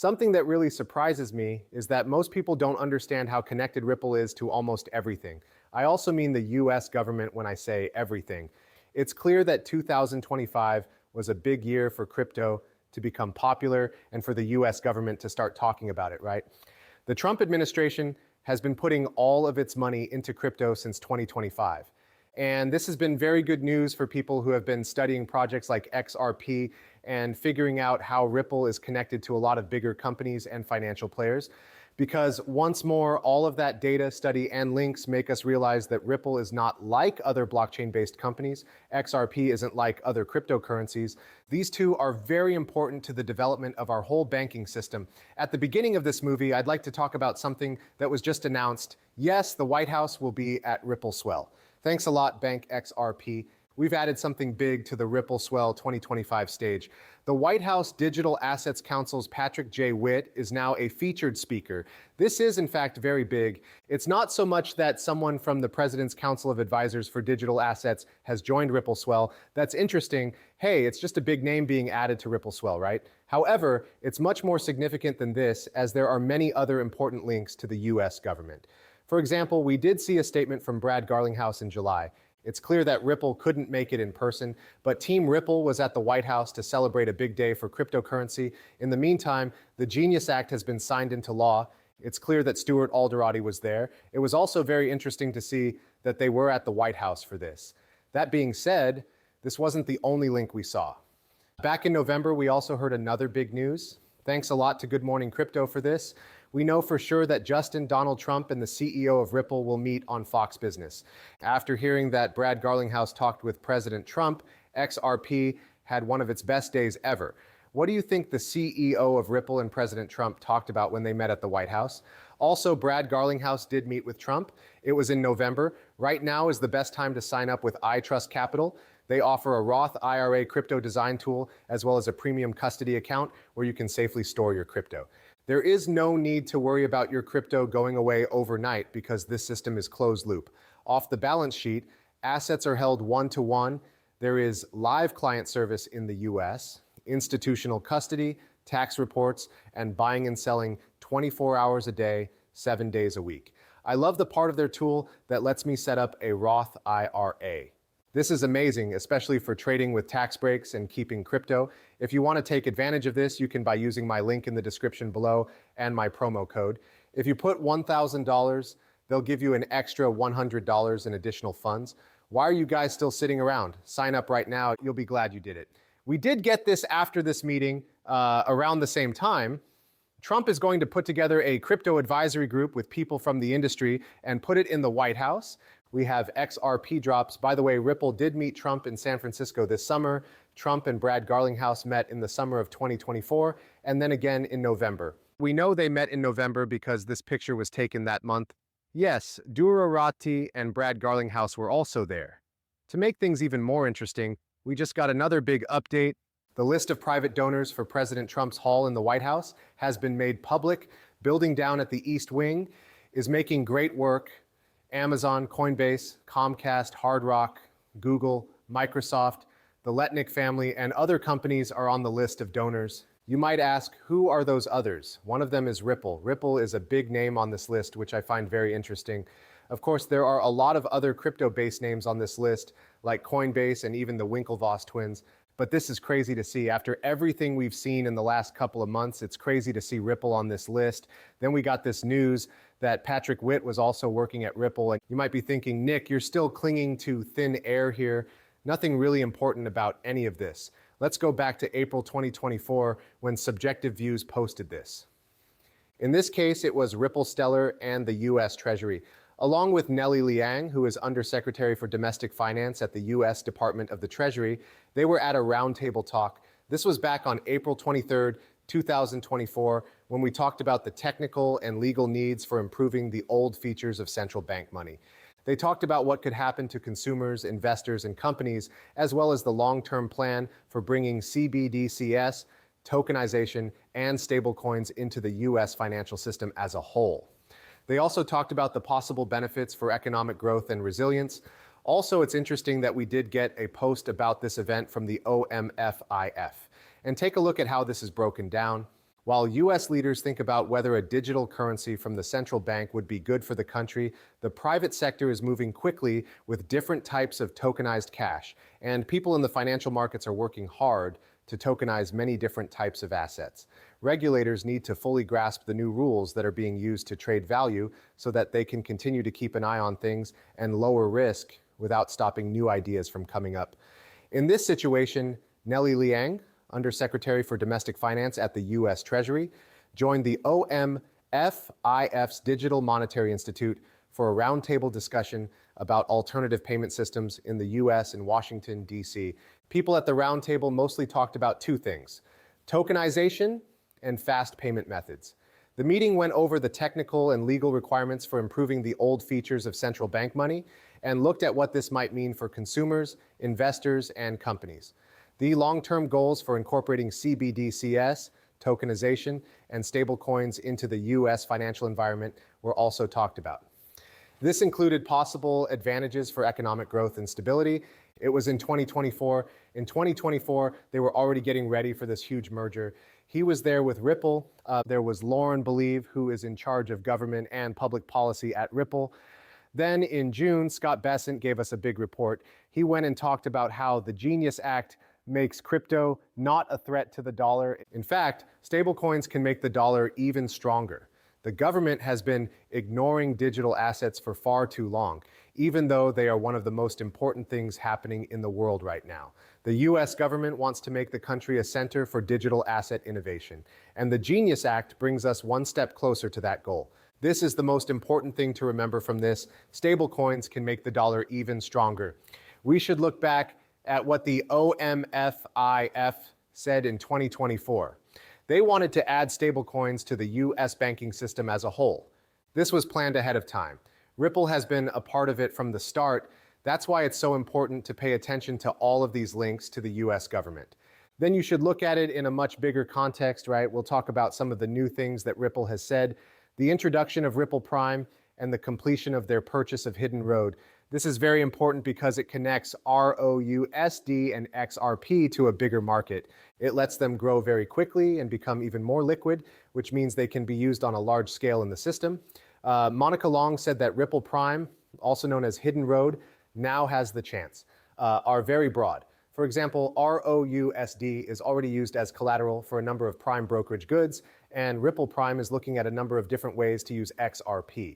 Something that really surprises me is that most people don't understand how connected Ripple is to almost everything. I also mean the US government when I say everything. It's clear that 2025 was a big year for crypto to become popular and for the US government to start talking about it, right? The Trump administration has been putting all of its money into crypto since 2025. And this has been very good news for people who have been studying projects like XRP and figuring out how Ripple is connected to a lot of bigger companies and financial players. Because once more, all of that data, study, and links make us realize that Ripple is not like other blockchain-based companies. XRP isn't like other cryptocurrencies. These two are very important to the development of our whole banking system. At the beginning of this movie, I'd like to talk about something that was just announced. Yes, the White House will be at Ripple Swell. Thanks a lot, Bank XRP. We've added something big to the Ripple Swell 2025 stage. The White House Digital Assets Council's Patrick J. Witt is now a featured speaker. This is, in fact, very big. It's not so much that someone from the President's Council of Advisors for Digital Assets has joined Ripple Swell. That's interesting. Hey, it's just a big name being added to Ripple Swell, right? However, it's much more significant than this, as there are many other important links to the US government. For example, we did see a statement from Brad Garlinghouse in July. It's clear that Ripple couldn't make it in person, but Team Ripple was at the White House to celebrate a big day for cryptocurrency. In the meantime, the Genius Act has been signed into law. It's clear that Stuart Alderati was there. It was also very interesting to see that they were at the White House for this. That being said, this wasn't the only link we saw. Back in November, we also heard another big news. Thanks a lot to Good Morning Crypto for this. We know for sure that Donald Trump and the CEO of Ripple will meet on Fox Business. After hearing that Brad Garlinghouse talked with President Trump, XRP had one of its best days ever. What do you think the CEO of Ripple and President Trump talked about when they met at the White House? Also, Brad Garlinghouse did meet with Trump. It was in November. Right now is the best time to sign up with iTrust Capital. They offer a Roth IRA crypto design tool, as well as a premium custody account where you can safely store your crypto. There is no need to worry about your crypto going away overnight because this system is closed loop. Off the balance sheet, assets are held one-to-one. There is live client service in the US, institutional custody, tax reports, and buying and selling 24 hours a day, 7 days a week. I love the part of their tool that lets me set up a Roth IRA. This is amazing, especially for trading with tax breaks and keeping crypto. If you want to take advantage of this, you can by using my link in the description below and my promo code. If you put $1,000, they'll give you an extra $100 in additional funds. Why are you guys still sitting around? Sign up right now. You'll be glad you did it. We did get this after this meeting around the same time. Trump is going to put together a crypto advisory group with people from the industry and put it in the White House. We have XRP drops. By the way, Ripple did meet Trump in San Francisco this summer. Trump and Brad Garlinghouse met in the summer of 2024, and then again in November. We know they met in November because this picture was taken that month. Yes, Alderati and Brad Garlinghouse were also there. To make things even more interesting, we just got another big update. The list of private donors for President Trump's hall in the White House has been made public. Building down at the East Wing is making great work. Amazon, Coinbase, Comcast, Hard Rock, Google, Microsoft, the Letnick family, and other companies are on the list of donors. You might ask, who are those others? One of them is Ripple. Ripple is a big name on this list, which I find very interesting. Of course, there are a lot of other crypto-based names on this list, like Coinbase and even the Winklevoss twins. But this is crazy to see. After everything we've seen in the last couple of months, it's crazy to see Ripple on this list. Then we got this news that Patrick Witt was also working at Ripple. And you might be thinking, Nick, you're still clinging to thin air here. Nothing really important about any of this. Let's go back to April 2024 when Subjective Views posted this. In this case, it was Ripple Stellar and the US Treasury, along with Nellie Liang, who is Undersecretary for Domestic Finance at the US Department of the Treasury. They were at a roundtable talk. This was back on April 23rd, 2024, when we talked about the technical and legal needs for improving the old features of central bank money. They talked about what could happen to consumers, investors, and companies, as well as the long-term plan for bringing CBDCs, tokenization, and stablecoins into the US financial system as a whole. They also talked about the possible benefits for economic growth and resilience. Also, it's interesting that we did get a post about this event from the OMFIF. And take a look at how this is broken down. While US leaders think about whether a digital currency from the central bank would be good for the country, the private sector is moving quickly with different types of tokenized cash, and people in the financial markets are working hard to tokenize many different types of assets. Regulators need to fully grasp the new rules that are being used to trade value so that they can continue to keep an eye on things and lower risk without stopping new ideas from coming up. In this situation, Nellie Liang, Undersecretary for Domestic Finance at the U.S. Treasury, joined the OMFIF's Digital Monetary Institute for a roundtable discussion about alternative payment systems in the U.S. and Washington, D.C. People at the roundtable mostly talked about two things: tokenization and fast payment methods. The meeting went over the technical and legal requirements for improving the old features of central bank money and looked at what this might mean for consumers, investors, and companies. The long-term goals for incorporating CBDCs, tokenization, and stablecoins into the U.S. financial environment were also talked about. This included possible advantages for economic growth and stability. It was in 2024. In 2024, they were already getting ready for this huge merger. He was there with Ripple. There was Lauren Believe, who is in charge of government and public policy at Ripple. Then in June, Scott Bessent gave us a big report. He went and talked about how the Genius Act makes crypto not a threat to the dollar. In fact, stablecoins can make the dollar even stronger. The government has been ignoring digital assets for far too long, even though they are one of the most important things happening in the world right now. The US government wants to make the country a center for digital asset innovation, and the Genius Act brings us one step closer to that goal. This is the most important thing to remember from this. Stablecoins can make the dollar even stronger. We should look back at what the OMFIF said in 2024. They wanted to add stablecoins to the US banking system as a whole. This was planned ahead of time. Ripple has been a part of it from the start. That's why it's so important to pay attention to all of these links to the US government. Then you should look at it in a much bigger context, right? We'll talk about some of the new things that Ripple has said. The introduction of Ripple Prime and the completion of their purchase of Hidden Road. This is very important because it connects ROUSD and XRP to a bigger market. It lets them grow very quickly and become even more liquid, which means they can be used on a large scale in the system. Monica Long said that Ripple Prime, also known as Hidden Road, now has the chance, are very broad. For example, ROUSD is already used as collateral for a number of prime brokerage goods, and Ripple Prime is looking at a number of different ways to use XRP.